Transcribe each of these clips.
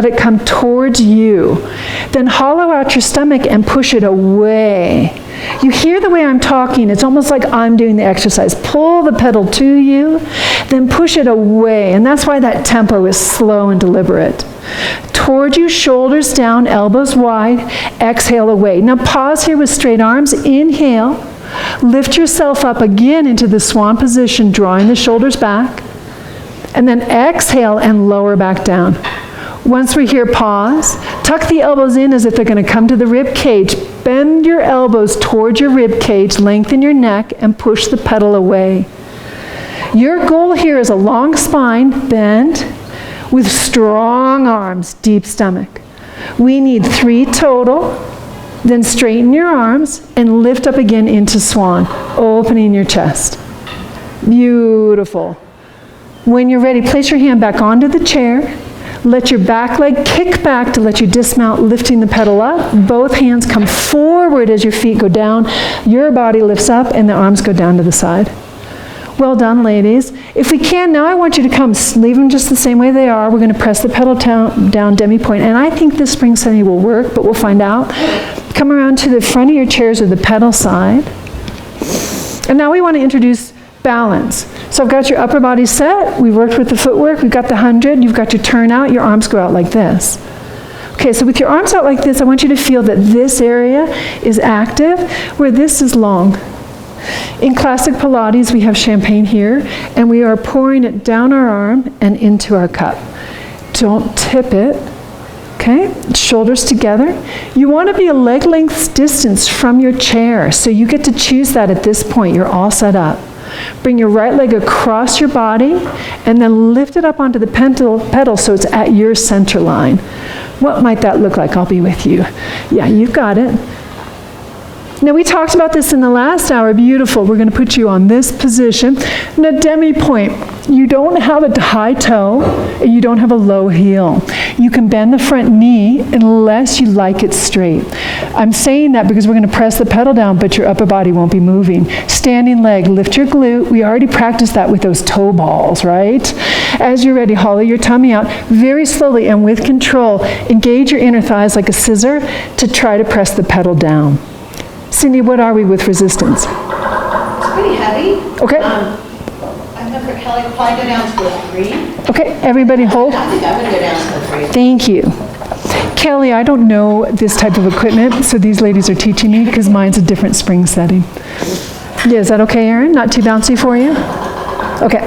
Let it come towards you. Then hollow out your stomach and push it away. You hear the way I'm talking. It's almost like I'm doing the exercise. Pull the pedal to you, then push it away. And that's why that tempo is slow and deliberate. Toward you, shoulders down, elbows wide. Exhale away. Now pause here with straight arms. Inhale. Lift yourself up again into the swan position, drawing the shoulders back. And then exhale and lower back down. Once we hear pause, tuck the elbows in as if they're going to come to the rib cage. Bend your elbows towards your rib cage, lengthen your neck, and push the pedal away. Your goal here is a long spine, bend, with strong arms, deep stomach. We need 3 total. Then straighten your arms and lift up again into swan, opening your chest. Beautiful. When you're ready, place your hand back onto the chair. Let your back leg kick back to let you dismount, lifting the pedal up. Both hands come forward as your feet go down. Your body lifts up and the arms go down to the side. Well done, ladies. If we can, now I want you to come, leave them just the same way they are. We're going to press the pedal down demi-point. And I think this spring setting will work, but we'll find out. Come around to the front of your chairs or the pedal side. And now we want to introduce balance. So I've got your upper body set. We worked with the footwork. We've got the 100. You've got your turn out. Your arms go out like this. Okay, so with your arms out like this, I want you to feel that this area is active, where this is long. In classic Pilates, we have champagne here, and we are pouring it down our arm and into our cup. Don't tip it. Okay, shoulders together. You want to be a leg length's distance from your chair, so you get to choose that at this point. You're all set up. Bring your right leg across your body and then lift it up onto the pedal so it's at your center line. What might that look like? I'll be with you. Yeah, you've got it. Now we talked about this in the last hour. Beautiful. We're going to put you on this position. Now demi-point. You don't have a high toe and you don't have a low heel. You can bend the front knee unless you like it straight. I'm saying that because we're going to press the pedal down, but your upper body won't be moving. Standing leg, lift your glute. We already practiced that with those toe balls, right? As you're ready, hollow your tummy out very slowly and with control. Engage your inner thighs like a scissor to try to press the pedal down. Cindy, what are we with resistance? It's pretty heavy. Okay. I'm going for Kelly to probably go down to a 3. Okay, everybody hold. I think I'm going to go down to a 3. Thank you. Kelly, I don't know this type of equipment, so these ladies are teaching me because mine's a different spring setting. Yeah, is that okay, Erin? Not too bouncy for you? Okay.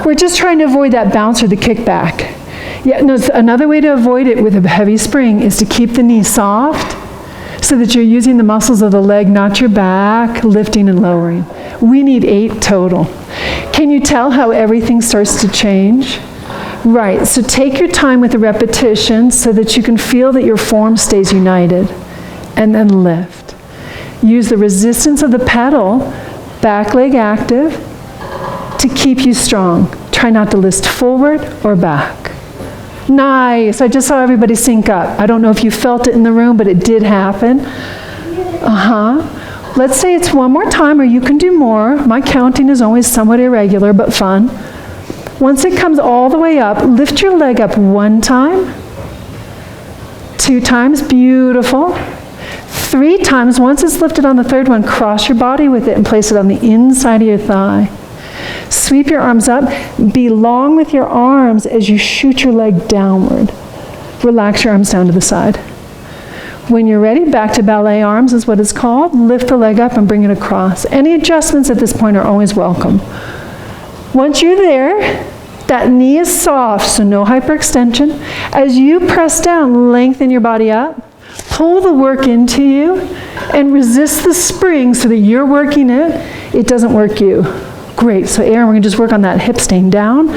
We're just trying to avoid that bounce or the kickback. Yeah, no, another way to avoid it with a heavy spring is to keep the knee soft, so that you're using the muscles of the leg, not your back, lifting and lowering. We need 8 total. Can you tell how everything starts to change? Right, so take your time with the repetition so that you can feel that your form stays united. And then lift. Use the resistance of the pedal, back leg active, to keep you strong. Try not to list forward or back. Nice. I just saw everybody sync up. I don't know if you felt it in the room, but it did happen. Let's say it's one more time, or you can do more. My counting is always somewhat irregular, but fun. Once it comes all the way up, lift your leg up 1 time, 2 times, beautiful. 3 times, once it's lifted on the 3rd one, cross your body with it and place it on the inside of your thigh. Sweep your arms up. Be long with your arms as you shoot your leg downward. Relax your arms down to the side. When you're ready, back to ballet arms is what it's called. Lift the leg up and bring it across. Any adjustments at this point are always welcome. Once you're there, that knee is soft, so no hyperextension. As you press down, lengthen your body up. Pull the work into you and resist the spring so that you're working it. It doesn't work you. Great, so Erin, we're going to just work on that hip staying down.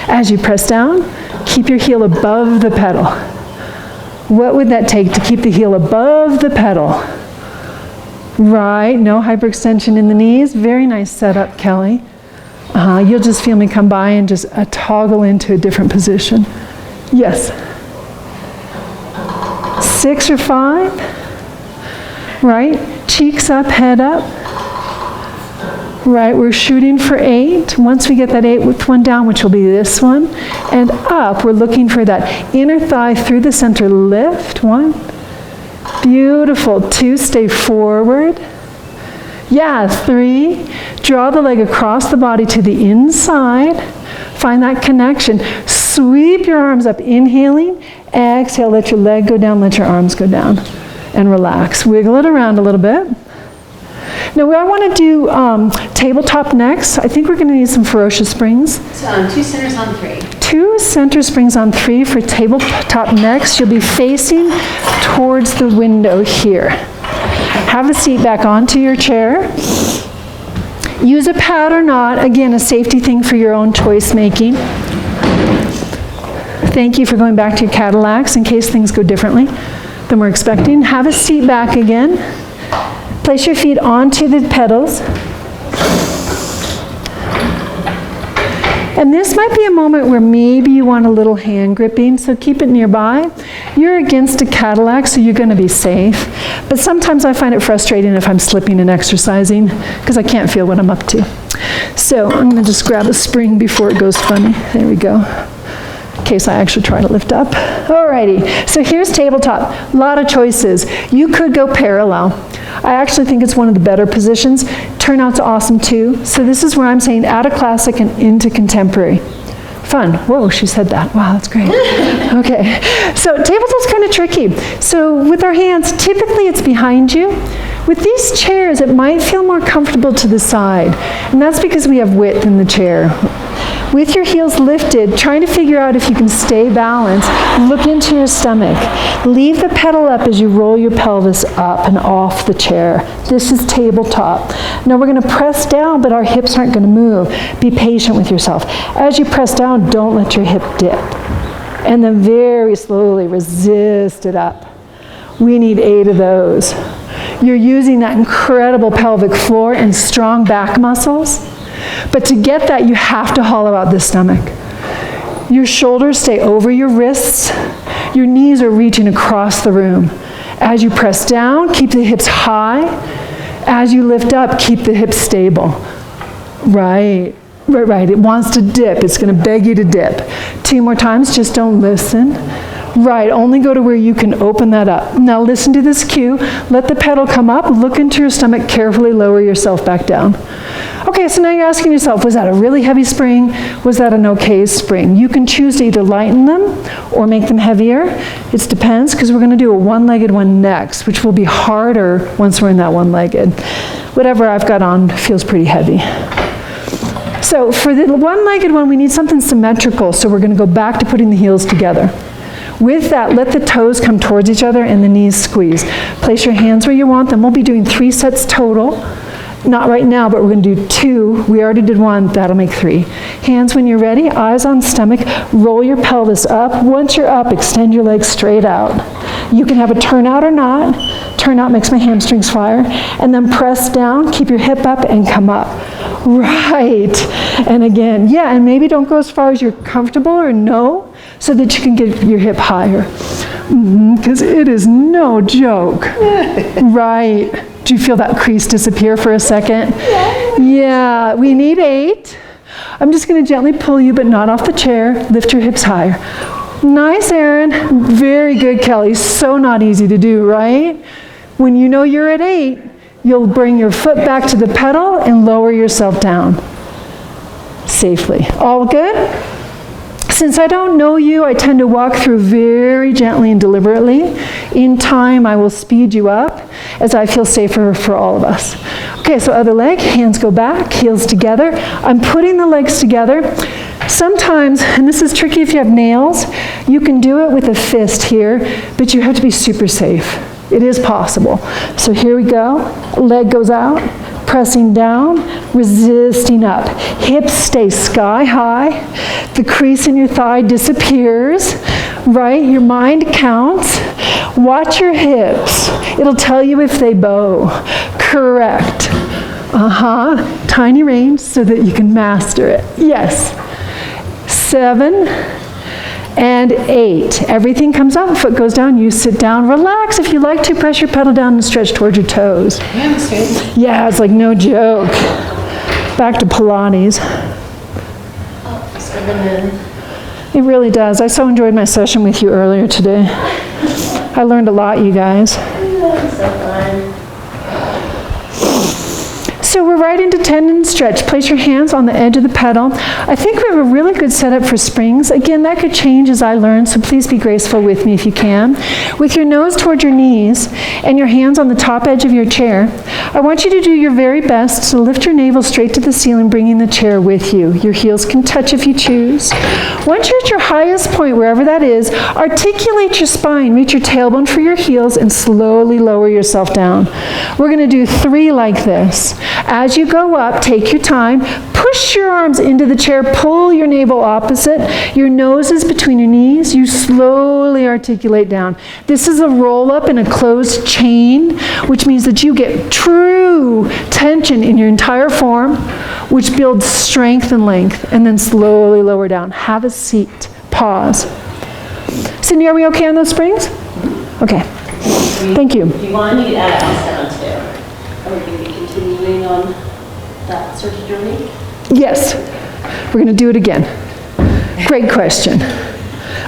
As you press down, keep your heel above the pedal. What would that take to keep the heel above the pedal? Right, no hyperextension in the knees. Very nice setup, Kelly. You'll just feel me come by and just toggle into a different position. Yes. 6 or 5. Right, cheeks up, head up. Right, we're shooting for 8. Once we get that 8th one down, which will be this one, and up, we're looking for that inner thigh through the center lift. 1. Beautiful. 2, stay forward. Yeah, 3, draw the leg across the body to the inside. Find that connection. Sweep your arms up, inhaling. Exhale, let your leg go down, let your arms go down. And relax. Wiggle it around a little bit. Now, I want to do tabletop next. I think we're going to need some ferocious springs. So 2 centers on 3. 2 center springs on 3 for tabletop next. You'll be facing towards the window here. Have a seat back onto your chair. Use a pad or not. Again, a safety thing for your own choice making. Thank you for going back to your Cadillacs in case things go differently than we're expecting. Have a seat back again. Place your feet onto the pedals. And this might be a moment where maybe you want a little hand gripping, so keep it nearby. You're against a Cadillac, so you're going to be safe. But sometimes I find it frustrating if I'm slipping and exercising because I can't feel what I'm up to. So I'm going to just grab a spring before it goes funny. There we go. In case I actually try to lift up. Alrighty, so here's tabletop. A lot of choices. You could go parallel. I actually think it's one of the better positions. Turnout's awesome too. So this is where I'm saying out of classic and into contemporary. Fun. Whoa, she said that. Wow, that's great. Okay, so tabletop's kind of tricky. So with our hands, typically it's behind you. With these chairs, it might feel more comfortable to the side, and that's because we have width in the chair. With your heels lifted, trying to figure out if you can stay balanced, look into your stomach. Leave the pedal up as you roll your pelvis up and off the chair. This is tabletop. Now we're going to press down, but our hips aren't going to move. Be patient with yourself. As you press down, don't let your hip dip. And then very slowly resist it up. We need 8 of those. You're using that incredible pelvic floor and strong back muscles. But to get that, you have to hollow out the stomach. Your shoulders stay over your wrists. Your knees are reaching across the room. As you press down, keep the hips high. As you lift up, keep the hips stable. Right. It wants to dip. It's going to beg you to dip. 2 more times, just don't listen. Right, only go to where you can open that up. Now listen to this cue. Let the pedal come up, look into your stomach, carefully lower yourself back down. Okay, so now you're asking yourself, was that a really heavy spring? Was that an okay spring? You can choose to either lighten them or make them heavier. It depends, because we're going to do a one-legged one next, which will be harder once we're in that one-legged. Whatever I've got on feels pretty heavy. So for the one-legged one, we need something symmetrical, so we're going to go back to putting the heels together. With that, let the toes come towards each other and the knees squeeze. Place your hands where you want them. We'll be doing 3 sets total. Not right now, but we're going to do 2. We already did 1. That'll make 3. Hands when you're ready. Eyes on stomach. Roll your pelvis up. Once you're up, extend your legs straight out. You can have a turnout or not. Turnout makes my hamstrings fire. And then press down. Keep your hip up and come up. Right. And again, yeah, and maybe don't go as far as you're comfortable or no, so that you can get your hip higher. Because it is no joke. Right. Do you feel that crease disappear for a second? Yeah, we need 8. I'm just going to gently pull you, but not off the chair. Lift your hips higher. Nice, Erin. Very good, Kelly. So not easy to do, right? When you know you're at 8, you'll bring your foot back to the pedal and lower yourself down safely. All good? Since I don't know you, I tend to walk through very gently and deliberately. In time, I will speed you up as I feel safer for all of us. Okay, so other leg, hands go back, heels together. I'm putting the legs together. Sometimes, and this is tricky if you have nails, you can do it with a fist here, but you have to be super safe. It is possible. So here we go. Leg goes out, pressing down, resisting up. Hips stay sky high. The crease in your thigh disappears, right? Your mind counts. Watch your hips. It'll tell you if they bow. Correct. Tiny range so that you can master it. Yes. 7 and 8. Everything comes up, foot goes down, you sit down, relax. If you like to, press your pedal down and stretch towards your toes. Hamstrings. Yeah, it's like no joke. back to Pilates. It's for the moon. It really does. I so enjoyed my session with you earlier today. I learned a lot, you guys. So fun. So we're right into tendon stretch. Place your hands on the edge of the pedal. I think we have a really good setup for springs. Again, that could change as I learn, so please be graceful with me if you can. With your nose toward your knees and your hands on the top edge of your chair, I want you to do your very best to lift your navel straight to the ceiling, bringing the chair with you. Your heels can touch if you choose. Once you're at your highest point, wherever that is, articulate your spine, reach your tailbone for your heels, and slowly lower yourself down. We're going to do 3 like this. As you go up, take your time, push your arms into the chair, pull your navel opposite, your nose is between your knees, you slowly articulate down. This is a roll up in a closed chain, which means that you get true tension in your entire form, which builds strength and length, and then slowly lower down. Have a seat. Pause. Cindy, are we okay on those springs? Okay. Thank you. If you want, you could add outside on too. Are we going to be continuing on that sort of journey? Yes, we're going to do it again. Great question.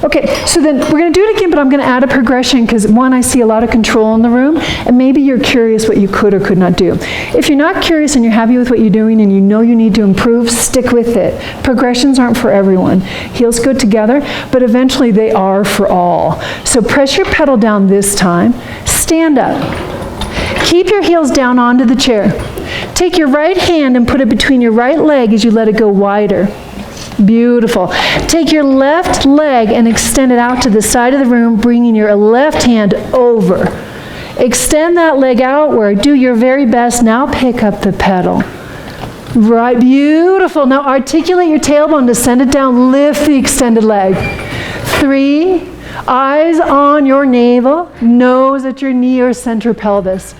Okay, so then we're going to do it again, but I'm going to add a progression because, one, I see a lot of control in the room, and maybe you're curious what you could or could not do. If you're not curious and you're happy with what you're doing and you know you need to improve, stick with it. Progressions aren't for everyone. Heels go together, but eventually they are for all. So press your pedal down this time. Stand up. Keep your heels down onto the chair. Take your right hand and put it between your right leg as you let it go wider. Beautiful. Take your left leg and extend it out to the side of the room, bringing your left hand over. Extend that leg outward. Do your very best. Now pick up the pedal. Right, beautiful. Now articulate your tailbone to send it down. Lift the extended leg. 3, eyes on your navel, nose at your knee or center pelvis.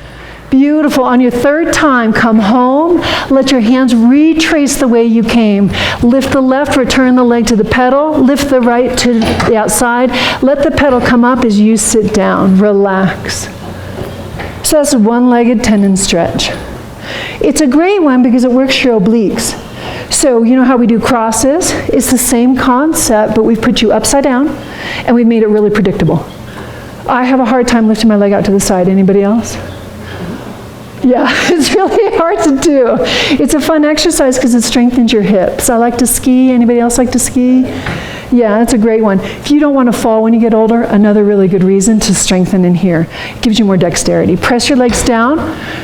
Beautiful. On your 3rd time, come home. Let your hands retrace the way you came. Lift the left, return the leg to the pedal. Lift the right to the outside. Let the pedal come up as you sit down. Relax. So that's a one-legged tendon stretch. It's a great one because it works your obliques. So you know how we do crosses? It's the same concept, but we've put you upside down and we've made it really predictable. I have a hard time lifting my leg out to the side. Anybody else? Yeah, it's really hard to do. It's a fun exercise because it strengthens your hips. I like to ski. Anybody else like to ski? Yeah, that's a great one. If you don't want to fall when you get older, another really good reason to strengthen in here. It gives you more dexterity. Press your legs down.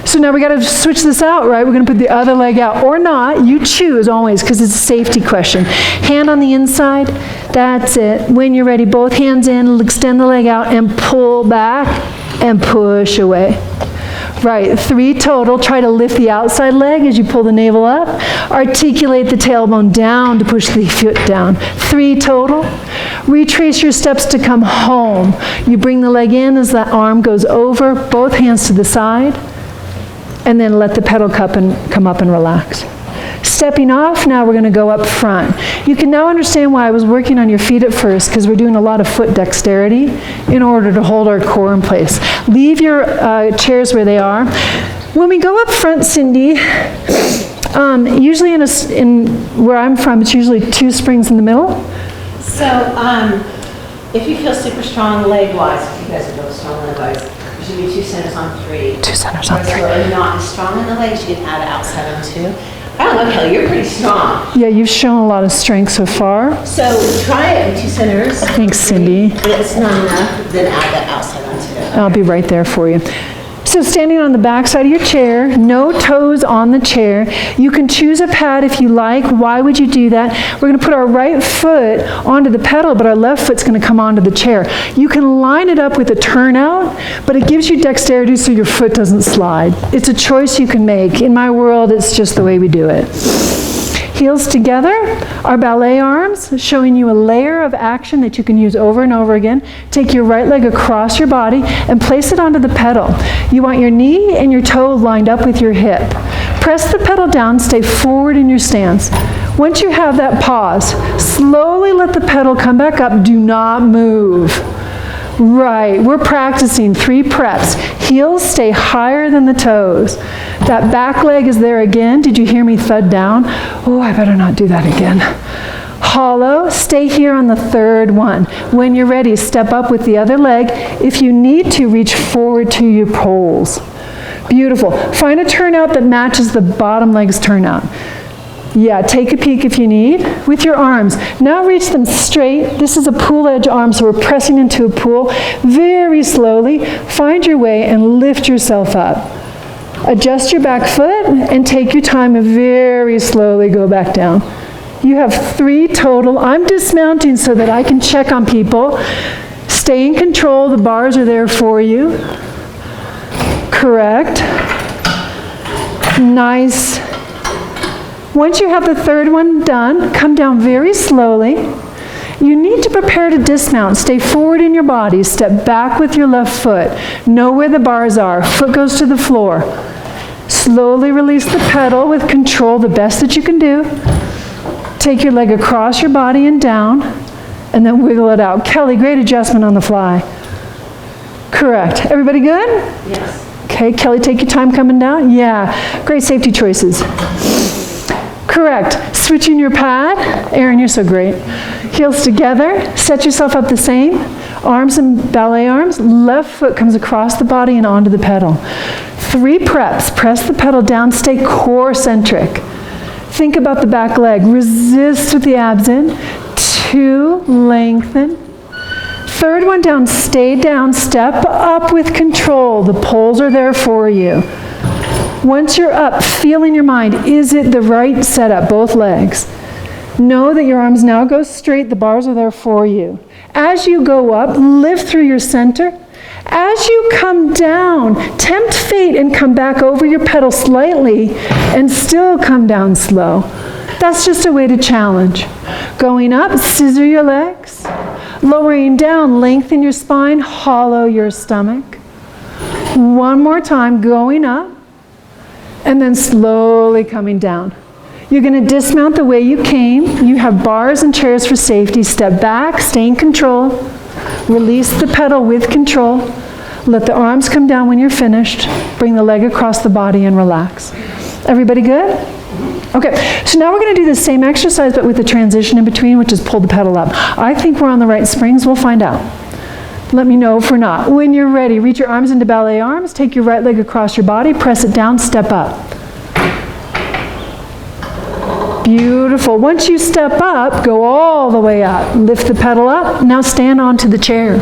So now we got to switch this out, right? We're going to put the other leg out. Or not. You choose always because it's a safety question. Hand on the inside. That's it. When you're ready, both hands in, extend the leg out and pull back and push away. Right, 3 total. Try to lift the outside leg as you pull the navel up. Articulate the tailbone down to push the foot down. 3 total. Retrace your steps to come home. You bring the leg in as the arm goes over, both hands to the side, and then let the pedal come up and relax. Stepping off, now we're going to go up front. You can now understand why I was working on your feet at first, because we're doing a lot of foot dexterity in order to hold our core in place. Leave your chairs where they are. When we go up front, Cindy, usually in where I'm from, it's usually 2 springs in the middle. So, if you feel super strong leg-wise, if you guys are both strong leg-wise, there should be 2 centers on 3. 2 centers on 3. So if you're not as strong in the legs, you can add it outside on 2. I don't know, Kelly, you're pretty strong. Yeah, you've shown a lot of strength so far. So try it in 2 centers. Thanks, Cindy. If it's not enough, then add that outside on 2. I'll be right there for you. So standing on the back side of your chair, no toes on the chair. You can choose a pad if you like. Why would you do that? We're going to put our right foot onto the pedal, but our left foot's going to come onto the chair. You can line it up with a turnout, but it gives you dexterity so your foot doesn't slide. It's a choice you can make. In my world, it's just the way we do it. Heels together, our ballet arms, showing you a layer of action that you can use over and over again. Take your right leg across your body and place it onto the pedal. You want your knee and your toe lined up with your hip. Press the pedal down, stay forward in your stance. Once you have that pause, slowly let the pedal come back up. Do not move. Right, we're practicing 3 preps. Heels stay higher than the toes. That back leg is there again. Did you hear me thud down? Oh, I better not do that again. Hollow, stay here on the 3rd one. When you're ready, step up with the other leg. If you need to, reach forward to your poles. Beautiful. Find a turnout that matches the bottom leg's turnout. Yeah, take a peek if you need, with your arms. Now reach them straight. This is a pool edge arm, so we're pressing into a pool. Very slowly, find your way and lift yourself up. Adjust your back foot and take your time and very slowly go back down. You have 3 total. I'm dismounting so that I can check on people. Stay in control. The bars are there for you. Correct. Nice. Once you have the 3rd one done, come down very slowly. You need to prepare to dismount. Stay forward in your body. Step back with your left foot. Know where the bars are. Foot goes to the floor. Slowly release the pedal with control, the best that you can do. Take your leg across your body and down, and then wiggle it out. Kelly, great adjustment on the fly. Correct. Everybody good? Yes. Okay, Kelly, take your time coming down. Yeah, great safety choices. Correct. Switching your pad. Erin, you're so great. Heels together. Set yourself up the same. Arms and ballet arms. Left foot comes across the body and onto the pedal. 3 preps. Press the pedal down. Stay core-centric. Think about the back leg. Resist with the abs in. 2, lengthen. 3rd one down. Stay down. Step up with control. The poles are there for you. Once you're up, feel in your mind, is it the right setup, both legs? Know that your arms now go straight, the bars are there for you. As you go up, lift through your center. As you come down, tempt fate and come back over your pedal slightly and still come down slow. That's just a way to challenge. Going up, scissor your legs. Lowering down, lengthen your spine, hollow your stomach. One more time, going up. And then slowly coming down. You're going to dismount the way you came. You have bars and chairs for safety. Step back, stay in control. Release the pedal with control. Let the arms come down when you're finished. Bring the leg across the body and relax. Everybody good? Okay, so now we're going to do the same exercise but with the transition in between, which is pull the pedal up. I think we're on the right springs. We'll find out. Let me know if we're not. When you're ready, reach your arms into ballet arms, take your right leg across your body, press it down, step up. Beautiful. Once you step up, go all the way up. Lift the pedal up. Now stand onto the chair.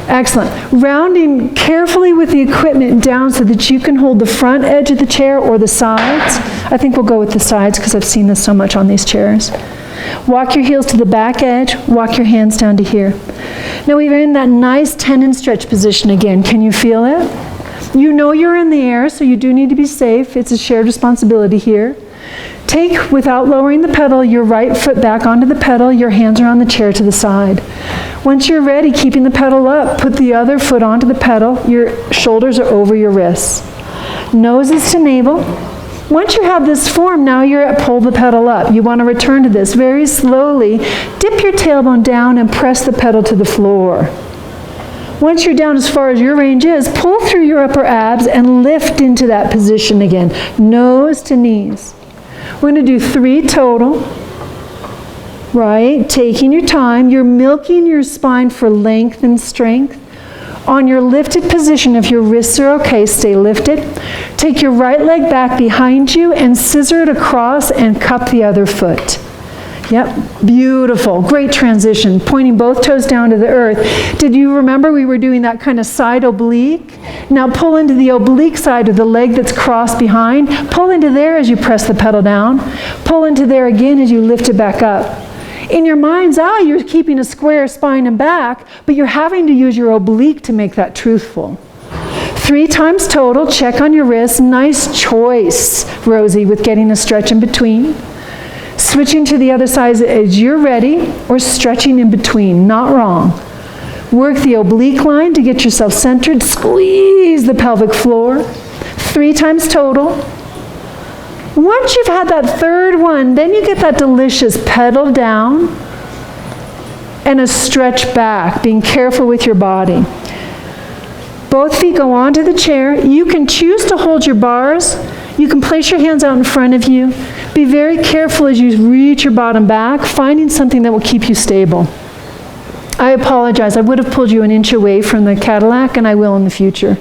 Excellent. Rounding carefully with the equipment down so that you can hold the front edge of the chair or the sides. I think we'll go with the sides because I've seen this so much on these chairs. Walk your heels to the back edge, walk your hands down to here. Now we're in that nice tendon stretch position again. Can you feel it? You know you're in the air, so you do need to be safe. It's a shared responsibility here. Take, without lowering the pedal, your right foot back onto the pedal, your hands are on the chair to the side. Once you're ready, keeping the pedal up, put the other foot onto the pedal, your shoulders are over your wrists. Nose is to navel. Once you have this form, now you're at pull the pedal up. You want to return to this very slowly. Dip your tailbone down and press the pedal to the floor. Once you're down as far as your range is, pull through your upper abs and lift into that position again. Nose to knees. We're going to do 3 total. Right? Taking your time. You're milking your spine for length and strength. On your lifted position, if your wrists are okay, stay lifted. Take your right leg back behind you and scissor it across and cup the other foot. Yep, beautiful, great transition, pointing both toes down to the earth. Did you remember we were doing that kind of side oblique? Now pull into the oblique side of the leg that's crossed behind. Pull into there as you press the pedal down. Pull into there again as you lift it back up. In your mind's eye, you're keeping a square spine and back, but you're having to use your oblique to make that truthful. 3 times total, check on your wrists. Nice choice, Rosie, with getting a stretch in between. Switching to the other side as you're ready, or stretching in between, not wrong. Work the oblique line to get yourself centered. Squeeze the pelvic floor. 3 times total. Once you've had that 3rd one, then you get that delicious pedal down. and a stretch back, being careful with your body. Both feet go onto the chair. You can choose to hold your bars. You can place your hands out in front of you. Be very careful as you reach your bottom back, finding something that will keep you stable. I apologize. I would have pulled you an inch away from the Cadillac, and I will in the future.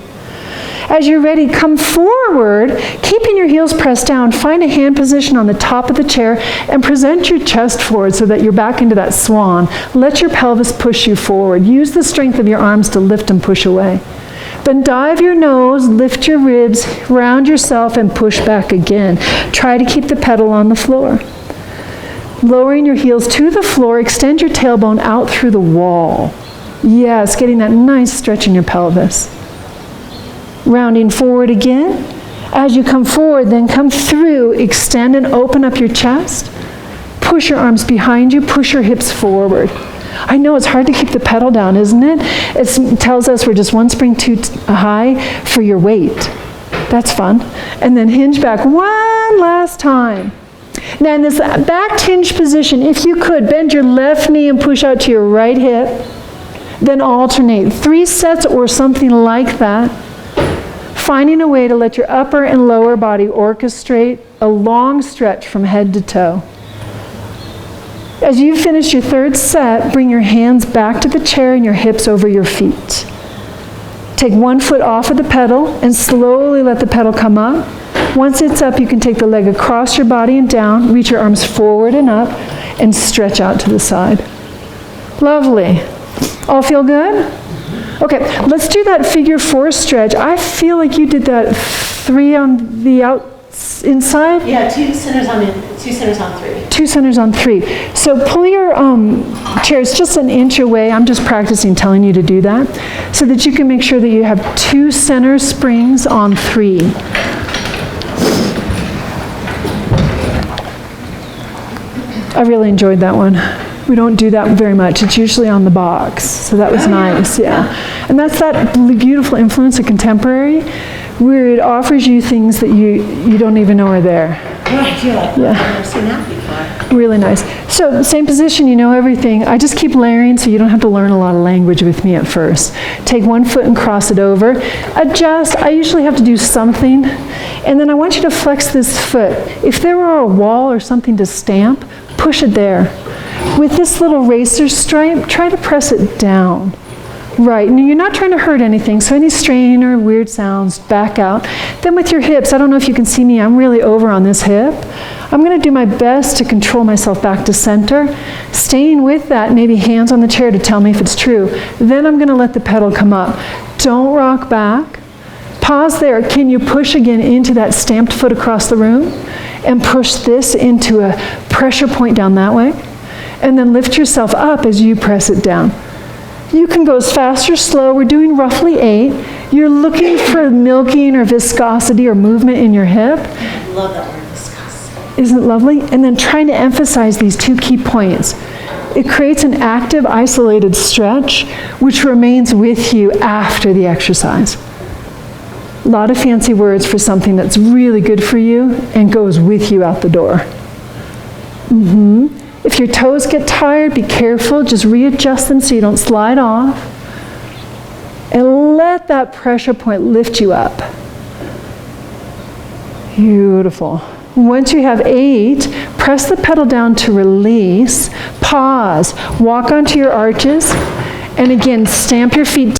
As you're ready, come forward, keeping your heels pressed down. Find a hand position on the top of the chair and present your chest forward so that you're back into that swan. Let your pelvis push you forward. Use the strength of your arms to lift and push away. Then dive your nose, lift your ribs, round yourself, and push back again. Try to keep the pedal on the floor. Lowering your heels to the floor, extend your tailbone out through the wall. Yes, getting that nice stretch in your pelvis. Rounding forward again. As you come forward, then come through, extend and open up your chest. Push your arms behind you, push your hips forward. I know it's hard to keep the pedal down, isn't it? It tells us we're just one spring too high for your weight. That's fun. And then hinge back one last time. Now in this back hinge position, if you could, bend your left knee and push out to your right hip. Then alternate 3 sets or something like that. Finding a way to let your upper and lower body orchestrate a long stretch from head to toe. As you finish your 3rd set, bring your hands back to the chair and your hips over your feet. Take one foot off of the pedal and slowly let the pedal come up. Once it's up, you can take the leg across your body and down, reach your arms forward and up, and stretch out to the side. Lovely. All feel good? Okay, let's do that figure 4 stretch. I feel like you did that 3 on the inside? Yeah, 2 centers on 3. 2 centers on 3. So pull your chairs just an inch away. I'm just practicing telling you to do that so that you can make sure that you have 2 center springs on 3. I really enjoyed that one. We don't do that very much. It's usually on the box. So that was nice, yeah. And that's that beautiful influence of contemporary where it offers you things that you don't even know are there. Right, you're like, Yeah. I've never seen that before. Really nice. So same position, you know everything. I just keep layering so you don't have to learn a lot of language with me at first. Take one foot and cross it over. Adjust. I usually have to do something. And then I want you to flex this foot. If there were a wall or something to stamp, push it there. With this little racer stripe, try to press it down. Right, and you're not trying to hurt anything, so any strain or weird sounds, back out. Then with your hips, I don't know if you can see me, I'm really over on this hip. I'm going to do my best to control myself back to center. Staying with that, maybe hands on the chair to tell me if it's true. Then I'm going to let the pedal come up. Don't rock back. Pause there. Can you push again into that stamped foot across the room? And push this into a pressure point down that way. And then lift yourself up as you press it down. You can go as fast or slow. We're doing roughly 8. You're looking for milking or viscosity or movement in your hip. I love that word, viscosity. Isn't it lovely? And then trying to emphasize these 2 key points. It creates an active, isolated stretch, which remains with you after the exercise. A lot of fancy words for something that's really good for you and goes with you out the door. If your toes get tired, be careful. Just readjust them so you don't slide off. And let that pressure point lift you up. Beautiful. Once you have 8, press the pedal down to release. Pause. Walk onto your arches. And again, stamp your feet